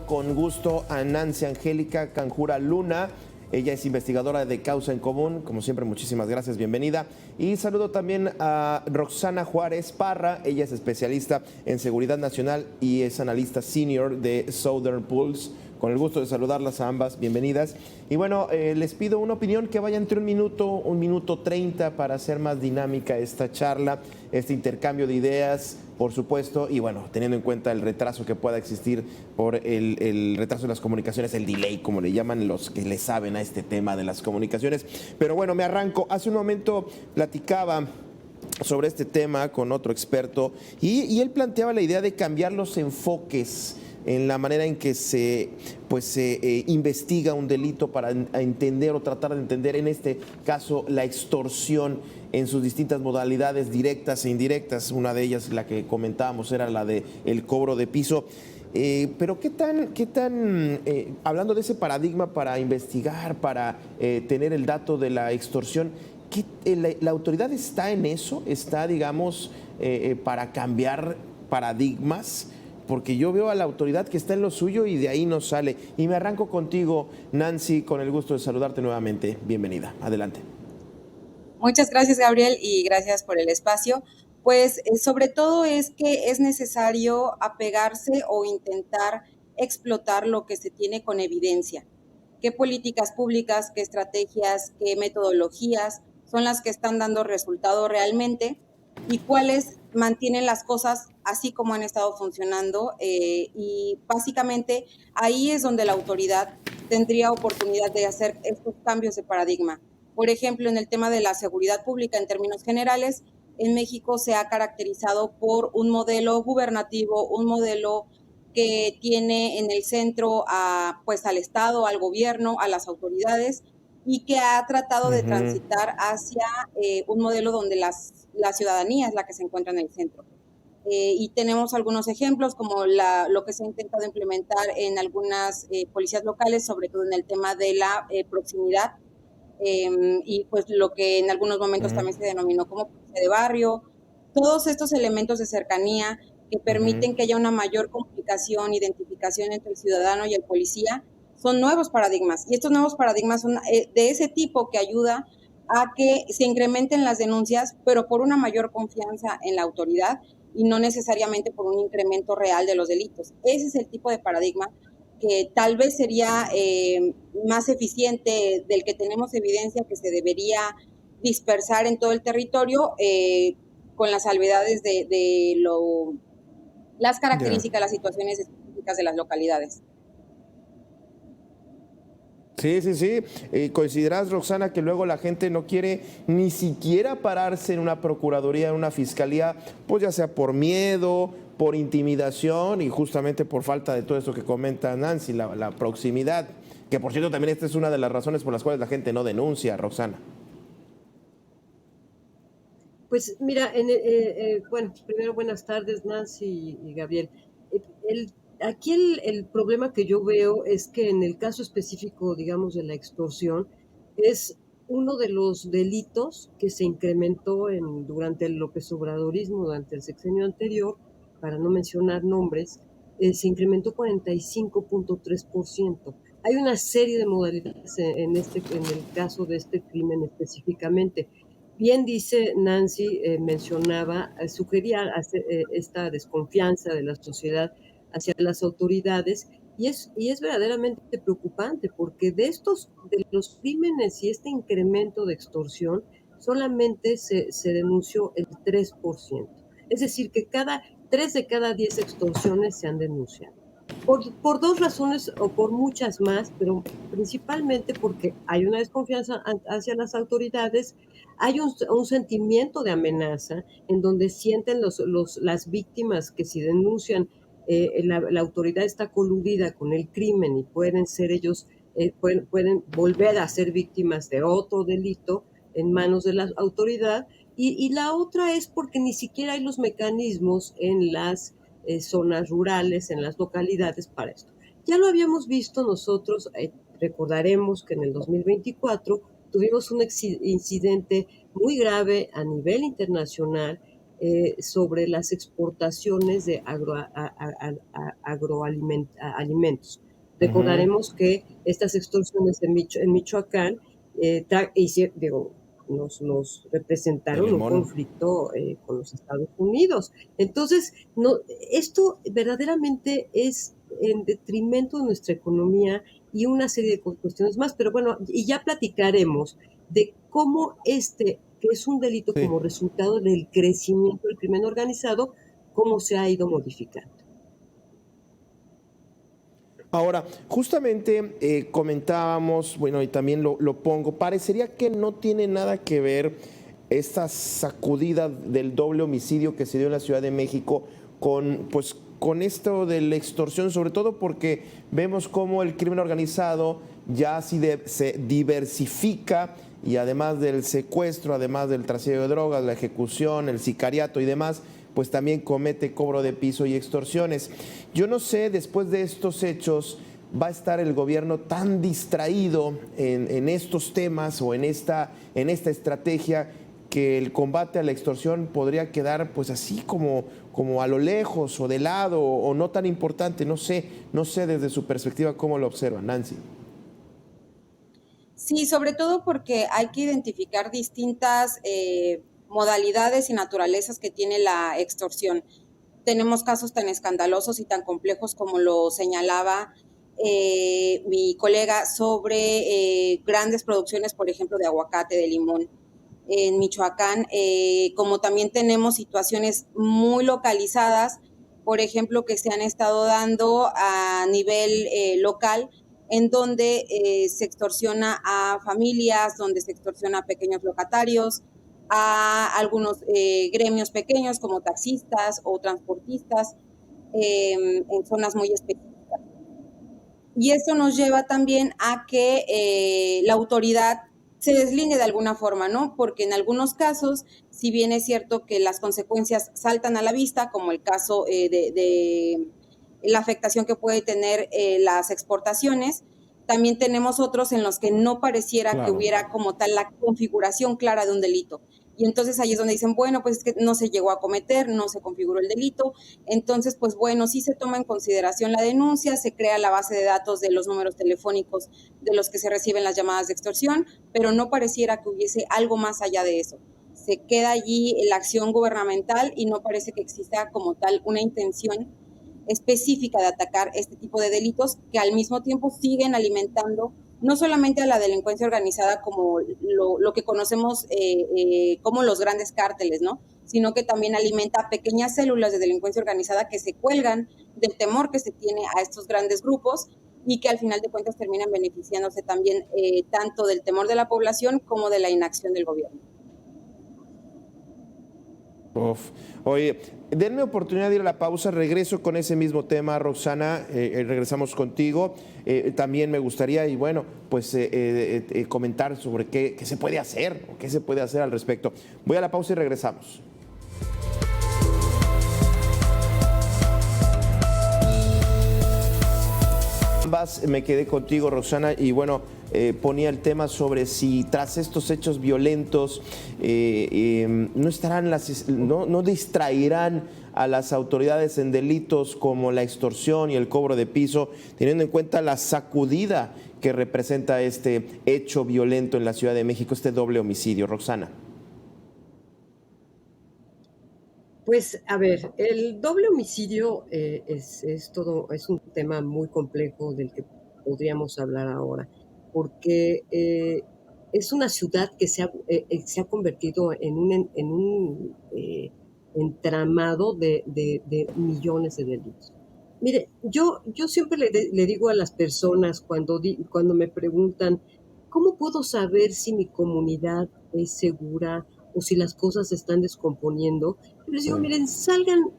con gusto a Nancy Angélica Canjura Luna. Ella es investigadora de Causa en Común. Como siempre, muchísimas gracias, bienvenida. Y saludo también a Roxana Juárez Parra. Ella es especialista en seguridad nacional y es analista senior de Southern Pulse. Con el gusto de saludarlas a ambas, bienvenidas. Y bueno, les pido una opinión que vaya entre un minuto 30 para hacer más dinámica esta charla, este intercambio de ideas, por supuesto, y bueno, teniendo en cuenta el retraso que pueda existir por el retraso de las comunicaciones, el delay, como le llaman los que le saben a este tema de las comunicaciones. Pero bueno, me arranco. Hace un momento platicaba sobre este tema con otro experto y él planteaba la idea de cambiar los enfoques en la manera en que se investiga un delito para entender o tratar de entender, en este caso, la extorsión en sus distintas modalidades directas e indirectas. Una de ellas, la que comentábamos, era la del cobro de piso. Pero ¿qué tan hablando de ese paradigma para investigar, para tener el dato de la extorsión, la autoridad está en eso? ¿Está, digamos, para cambiar paradigmas? Porque yo veo a la autoridad que está en lo suyo y de ahí no sale. Y me arranco contigo, Nancy, con el gusto de saludarte nuevamente. Bienvenida. Adelante. Muchas gracias, Gabriel, y gracias por el espacio. Pues sobre todo es que es necesario apegarse o intentar explotar lo que se tiene con evidencia. ¿Qué políticas públicas, qué estrategias, qué metodologías son las que están dando resultado realmente y cuáles mantienen las cosas así como han estado funcionando? Y básicamente ahí es donde la autoridad tendría oportunidad de hacer estos cambios de paradigma. Por ejemplo, en el tema de la seguridad pública, en términos generales, en México se ha caracterizado por un modelo gubernativo, un modelo que tiene en el centro al Estado, al gobierno, a las autoridades, y que ha tratado de transitar hacia un modelo donde la ciudadanía es la que se encuentra en el centro. Y tenemos algunos ejemplos, como lo que se ha intentado implementar en algunas policías locales, sobre todo en el tema de la proximidad, y pues lo que en algunos momentos también se denominó como policía de barrio. Todos estos elementos de cercanía que permiten que haya una mayor comunicación, identificación entre el ciudadano y el policía, son nuevos paradigmas. Y estos nuevos paradigmas son de ese tipo que ayuda a que se incrementen las denuncias, pero por una mayor confianza en la autoridad y no necesariamente por un incremento real de los delitos. Ese es el tipo de paradigma que tal vez sería más eficiente, del que tenemos evidencia que se debería dispersar en todo el territorio, con las salvedades de las características, las situaciones específicas de las localidades. Sí. ¿Consideras, Roxana, que luego la gente no quiere ni siquiera pararse en una procuraduría, en una fiscalía, pues ya sea por miedo, por intimidación y justamente por falta de todo esto que comenta Nancy, la proximidad? Que por cierto también esta es una de las razones por las cuales la gente no denuncia, Roxana. Pues mira, bueno, primero buenas tardes, Nancy y Gabriel. Aquí el problema que yo veo es que en el caso específico, digamos, de la extorsión, es uno de los delitos que se incrementó durante el López Obradorismo, durante el sexenio anterior, para no mencionar nombres, se incrementó 45.3%. Hay una serie de modalidades en el caso de este crimen específicamente. Bien dice Nancy, mencionaba, sugería esta desconfianza de la sociedad hacia las autoridades, y es verdaderamente preocupante, porque de los crímenes y este incremento de extorsión, solamente se denunció el 3%. Es decir, que 3 de cada 10 extorsiones se han denunciado. Por dos razones o por muchas más, pero principalmente porque hay una desconfianza hacia las autoridades, hay un sentimiento de amenaza en donde sienten las víctimas que si denuncian, la autoridad está coludida con el crimen y pueden ser ellos, pueden volver a ser víctimas de otro delito en manos de la autoridad. Y la otra es porque ni siquiera hay los mecanismos en las zonas rurales, en las localidades para esto. Ya lo habíamos visto nosotros, recordaremos que en el 2024 tuvimos un incidente muy grave a nivel internacional sobre las exportaciones de agroalimentos. Ujú. Recordaremos que estas extorsiones en Michoacán digo, nos De representaron un limón. conflicto con los Estados Unidos. Entonces, no, esto verdaderamente es en detrimento de nuestra economía y una serie de cuestiones más, pero bueno, y ya platicaremos de cómo que es un delito Sí. como resultado del crecimiento del crimen organizado, cómo se ha ido modificando. Ahora, justamente comentábamos, bueno, y también lo pongo, parecería que no tiene nada que ver esta sacudida del doble homicidio que se dio en la Ciudad de México con, pues, con esto de la extorsión, sobre todo porque vemos cómo el crimen organizado ya se diversifica y además del secuestro, además del trasiego de drogas, la ejecución, el sicariato y demás, pues también comete cobro de piso y extorsiones. Yo no sé, después de estos hechos, va a estar el gobierno tan distraído en estos temas o en esta estrategia que el combate a la extorsión podría quedar pues así como a lo lejos o de lado o no tan importante. No sé desde su perspectiva cómo lo observa, Nancy. Sí, sobre todo porque hay que identificar distintas modalidades y naturalezas que tiene la extorsión. Tenemos casos tan escandalosos y tan complejos como lo señalaba mi colega sobre grandes producciones, por ejemplo, de aguacate, de limón en Michoacán, como también tenemos situaciones muy localizadas, por ejemplo, que se han estado dando a nivel local, en donde se extorsiona a familias, donde se extorsiona a pequeños locatarios, a algunos gremios pequeños como taxistas o transportistas en zonas muy específicas. Y esto nos lleva también a que la autoridad se deslinde de alguna forma, ¿no? Porque en algunos casos, si bien es cierto que las consecuencias saltan a la vista, como el caso de la afectación que puede tener las exportaciones, también tenemos otros en los que no pareciera que Claro. hubiera como tal la configuración clara de un delito. Y entonces ahí es donde dicen, bueno, pues es que no se llegó a cometer, no se configuró el delito. Entonces, pues bueno, sí se toma en consideración la denuncia, se crea la base de datos de los números telefónicos de los que se reciben las llamadas de extorsión, pero no pareciera que hubiese algo más allá de eso. Se queda allí la acción gubernamental y no parece que exista como tal una intención específica de atacar este tipo de delitos que al mismo tiempo siguen alimentando no solamente a la delincuencia organizada como lo que conocemos como los grandes cárteles, ¿no? Sino que también alimenta a pequeñas células de delincuencia organizada que se cuelgan del temor que se tiene a estos grandes grupos y que al final de cuentas terminan beneficiándose también tanto del temor de la población como de la inacción del gobierno. Uf. Oye, denme oportunidad de ir a la pausa, regreso con ese mismo tema, Roxana, regresamos contigo. También me gustaría, y bueno, pues comentar sobre qué se puede hacer o qué se puede hacer al respecto. Voy a la pausa y regresamos. Ambas me quedé contigo, Roxana, y bueno, ponía el tema sobre si tras estos hechos violentos no estarán no distraerán a las autoridades en delitos como la extorsión y el cobro de piso, teniendo en cuenta la sacudida que representa este hecho violento en la Ciudad de México, este doble homicidio. Roxana. Pues, a ver, el doble homicidio es un tema muy complejo del que podríamos hablar ahora, porque es una ciudad que se ha convertido en un entramado de millones de delitos. Mire, yo siempre le digo a las personas cuando me preguntan, ¿cómo puedo saber si mi comunidad es segura o si las cosas se están descomponiendo? Les digo, miren, salgan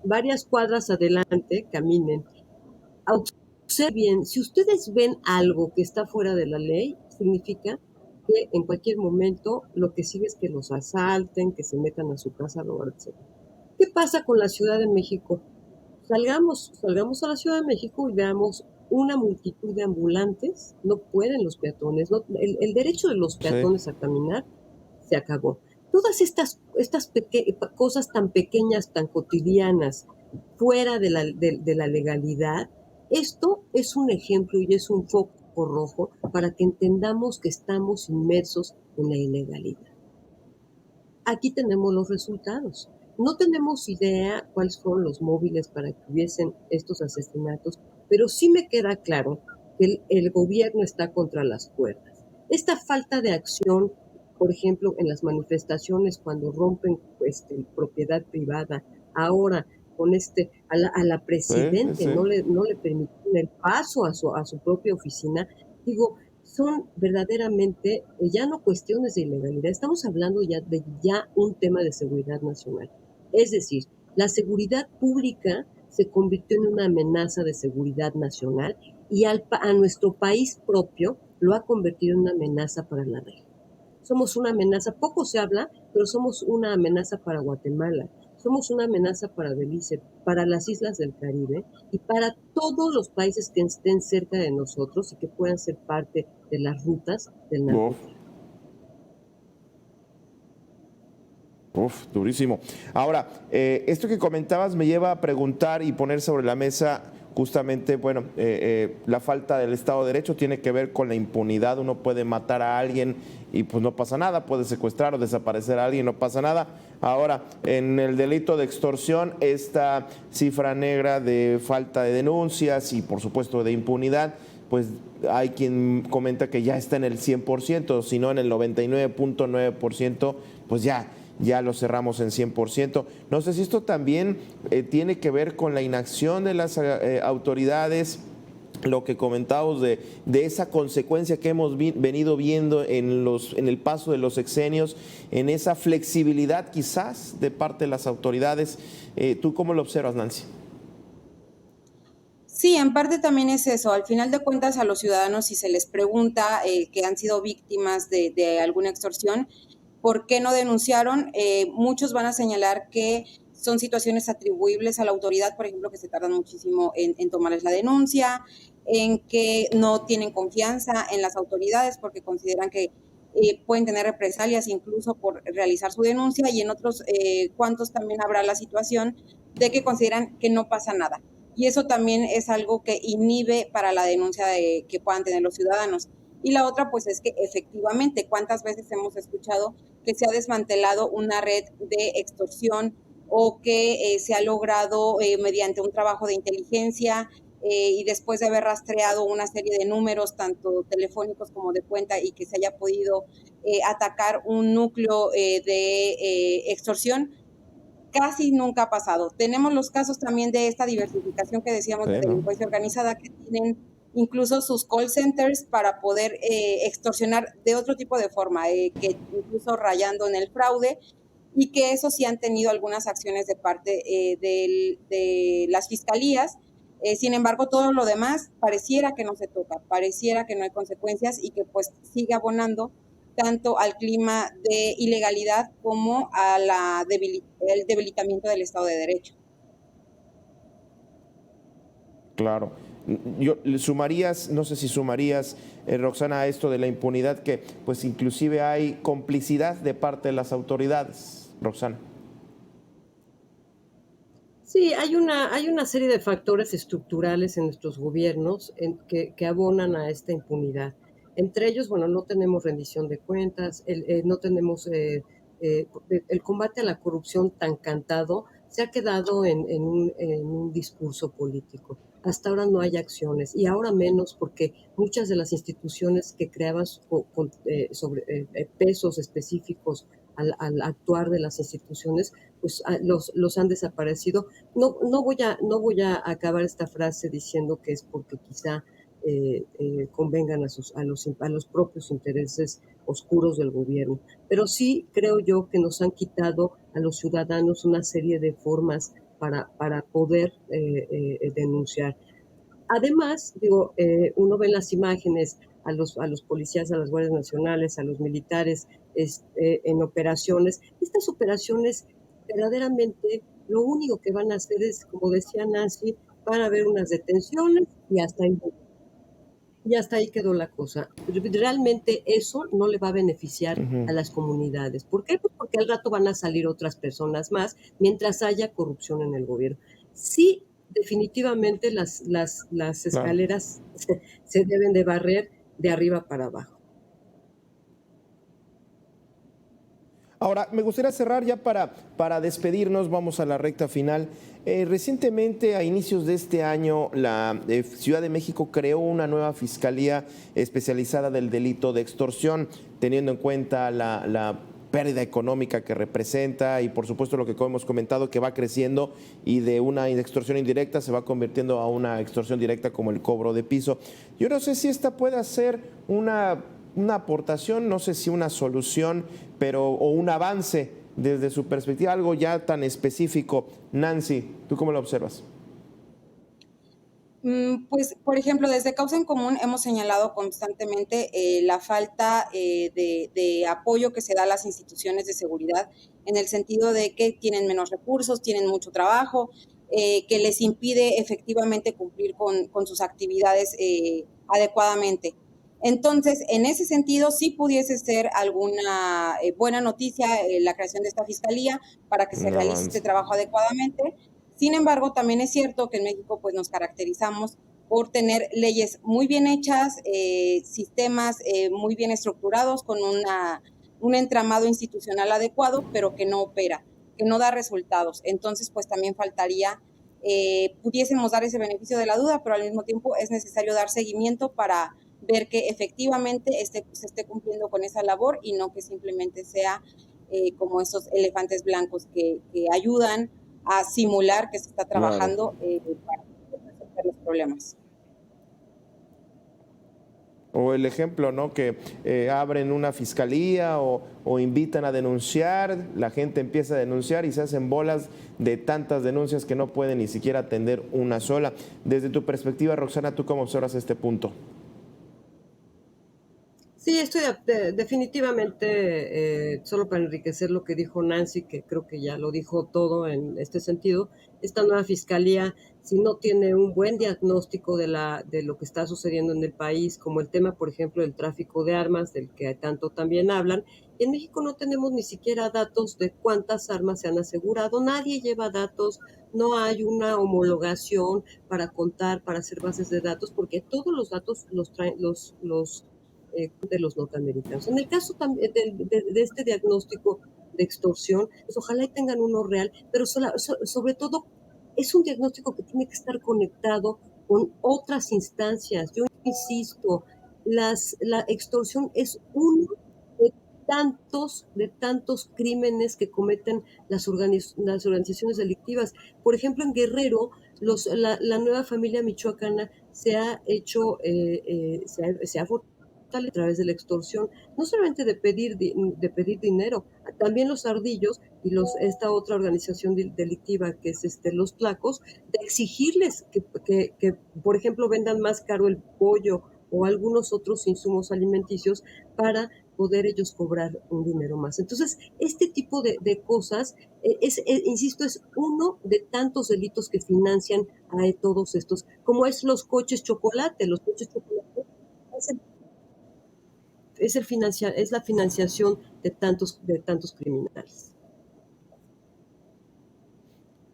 varias cuadras adelante, caminen, observen bien. Si ustedes ven algo que está fuera de la ley, significa que en cualquier momento lo que sigue es que los asalten, que se metan a su casa a robar, etc. ¿Qué pasa con la Ciudad de México? Salgamos a la Ciudad de México y veamos una multitud de ambulantes. No pueden los peatones, el derecho de los Sí. peatones a caminar se acabó. todas estas cosas tan pequeñas, tan cotidianas, fuera de la legalidad, esto es un ejemplo y es un foco rojo para que entendamos que estamos inmersos en la ilegalidad. Aquí tenemos los resultados. No tenemos idea cuáles fueron los móviles para que hubiesen estos asesinatos, pero sí me queda claro que el gobierno está contra las cuerdas. Esta falta de acción, por ejemplo, en las manifestaciones cuando rompen propiedad privada, ahora con a la presidente Sí. no le permitieron el paso a su propia oficina, digo, son verdaderamente ya no cuestiones de ilegalidad, estamos hablando ya de un tema de seguridad nacional. Es decir, la seguridad pública se convirtió en una amenaza de seguridad nacional y a nuestro país propio lo ha convertido en una amenaza para la región. Somos una amenaza, poco se habla, pero somos una amenaza para Guatemala, somos una amenaza para Belice, para las islas del Caribe y para todos los países que estén cerca de nosotros y que puedan ser parte de las rutas del Uf, narcotráfico. durísimo. Ahora, esto que comentabas me lleva a preguntar y poner sobre la mesa justamente, bueno, la falta del Estado de Derecho tiene que ver con la impunidad. Uno puede matar a alguien y pues no pasa nada, puede secuestrar o desaparecer a alguien, no pasa nada. Ahora, en el delito de extorsión, esta cifra negra de falta de denuncias y por supuesto de impunidad, pues hay quien comenta que ya está en el 100%, si no en el 99.9%, pues ya lo cerramos en 100%. No sé si esto también tiene que ver con la inacción de las autoridades, lo que comentábamos de esa consecuencia que hemos venido viendo en el paso de los sexenios, en esa flexibilidad quizás de parte de las autoridades. ¿Tú cómo lo observas, Nancy? Sí, en parte también es eso. Al final de cuentas, a los ciudadanos, si se les pregunta que han sido víctimas de alguna extorsión, ¿por qué no denunciaron? Muchos van a señalar que son situaciones atribuibles a la autoridad, por ejemplo, que se tardan muchísimo en tomarles la denuncia, en que no tienen confianza en las autoridades porque consideran que pueden tener represalias incluso por realizar su denuncia, y en otros cuantos también habrá la situación de que consideran que no pasa nada. Y eso también es algo que inhibe para la denuncia que puedan tener los ciudadanos. Y la otra, pues, es que efectivamente, ¿cuántas veces hemos escuchado que se ha desmantelado una red de extorsión o que se ha logrado mediante un trabajo de inteligencia y después de haber rastreado una serie de números, tanto telefónicos como de cuenta, y que se haya podido atacar un núcleo de extorsión? Casi nunca ha pasado. Tenemos los casos también de esta diversificación que decíamos de Sí, ¿no? delincuencia organizada, que tienen incluso sus call centers para poder extorsionar de otro tipo de forma, que incluso rayando en el fraude, y que eso sí han tenido algunas acciones de parte de las fiscalías. Sin embargo, todo lo demás pareciera que no se toca, pareciera que no hay consecuencias y que pues sigue abonando tanto al clima de ilegalidad como a el debilitamiento del Estado de Derecho. Claro. Yo sumarías, no sé si sumarías, Roxana, a esto de la impunidad, que pues inclusive hay complicidad de parte de las autoridades, Roxana. Sí, hay una serie de factores estructurales en nuestros gobiernos que abonan a esta impunidad. Entre ellos, bueno, no tenemos rendición de cuentas, no tenemos el combate a la corrupción tan cantado se ha quedado en un discurso político. Hasta ahora no hay acciones y ahora menos porque muchas de las instituciones que creaban sobre pesos específicos al actuar de las instituciones, pues los han desaparecido. No voy a acabar esta frase diciendo que es porque quizá convengan a los propios intereses oscuros del gobierno, pero sí creo yo que nos han quitado a los ciudadanos una serie de formas para poder denunciar. Además, digo, uno ve en las imágenes a los policías, a las guardias nacionales, a los militares en operaciones. Estas operaciones verdaderamente lo único que van a hacer es, como decía Nancy, van a haber unas detenciones y hasta ahí. Y hasta ahí quedó la cosa. Realmente eso no le va a beneficiar a Ujú. las comunidades. ¿Por qué? Pues porque al rato van a salir otras personas más mientras haya corrupción en el gobierno. Sí, definitivamente las Claro. escaleras se deben de barrer de arriba para abajo. Ahora, me gustaría cerrar ya para despedirnos, vamos a la recta final. Recientemente, a inicios de este año, la Ciudad de México creó una nueva fiscalía especializada del delito de extorsión, teniendo en cuenta la pérdida económica que representa y por supuesto lo que hemos comentado que va creciendo y de una extorsión indirecta se va convirtiendo a una extorsión directa como el cobro de piso. Yo no sé si esta pueda ser una aportación, no sé si una solución, pero o un avance desde su perspectiva, algo ya tan específico. Nancy, ¿tú cómo lo observas? Pues, por ejemplo, desde Causa en Común hemos señalado constantemente la falta de apoyo que se da a las instituciones de seguridad, en el sentido de que tienen menos recursos, tienen mucho trabajo, que les impide efectivamente cumplir con sus actividades adecuadamente. Entonces, en ese sentido, sí pudiese ser alguna buena noticia la creación de esta fiscalía para que se Un realice este avance. trabajo adecuadamente. Sin embargo, también es cierto que en México pues, nos caracterizamos por tener leyes muy bien hechas, sistemas muy bien estructurados, con un entramado institucional adecuado, pero que no opera, que no da resultados. Entonces, pues también faltaría, pudiésemos dar ese beneficio de la duda, pero al mismo tiempo es necesario dar seguimiento para ver que efectivamente se esté cumpliendo con esa labor y no que simplemente sea como esos elefantes blancos que ayudan a simular que se está Claro. trabajando para resolver los problemas. O el ejemplo, ¿no? Que abren una fiscalía o invitan a denunciar, la gente empieza a denunciar y se hacen bolas de tantas denuncias que no pueden ni siquiera atender una sola. Desde tu perspectiva, Roxana, ¿tú cómo observas este punto? Sí, estoy definitivamente, solo para enriquecer lo que dijo Nancy, que creo que ya lo dijo todo en este sentido, esta nueva fiscalía, si no tiene un buen diagnóstico de lo que está sucediendo en el país, como el tema, por ejemplo, del tráfico de armas, del que tanto también hablan, en México no tenemos ni siquiera datos de cuántas armas se han asegurado, nadie lleva datos, no hay una homologación para contar, para hacer bases de datos, porque todos los datos los traen de los norteamericanos. En el caso también de este diagnóstico de extorsión, pues ojalá y tengan uno real, pero sobre todo es un diagnóstico que tiene que estar conectado con otras instancias. Yo insisto, la extorsión es uno de tantos crímenes que cometen las organizaciones delictivas. Por ejemplo, en Guerrero, la nueva familia michoacana se ha hecho, se ha a través de la extorsión, no solamente de pedir dinero, también los ardillos y esta otra organización delictiva que es los tlacos, de exigirles por ejemplo, vendan más caro el pollo o algunos otros insumos alimenticios para poder ellos cobrar un dinero más. Entonces, este tipo de cosas, insisto, es uno de tantos delitos que financian a todos estos, como es los coches chocolate es la financiación de tantos criminales.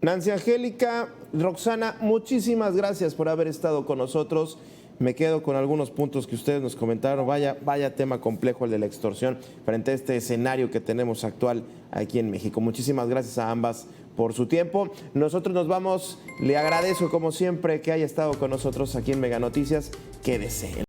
Nancy Angélica, Roxana, muchísimas gracias por haber estado con nosotros. Me quedo con algunos puntos que ustedes nos comentaron. Vaya tema complejo el de la extorsión frente a este escenario que tenemos actual aquí en México. Muchísimas gracias a ambas por su tiempo. Nosotros nos vamos. Le agradezco como siempre que haya estado con nosotros aquí en Mega Noticias. Quédese.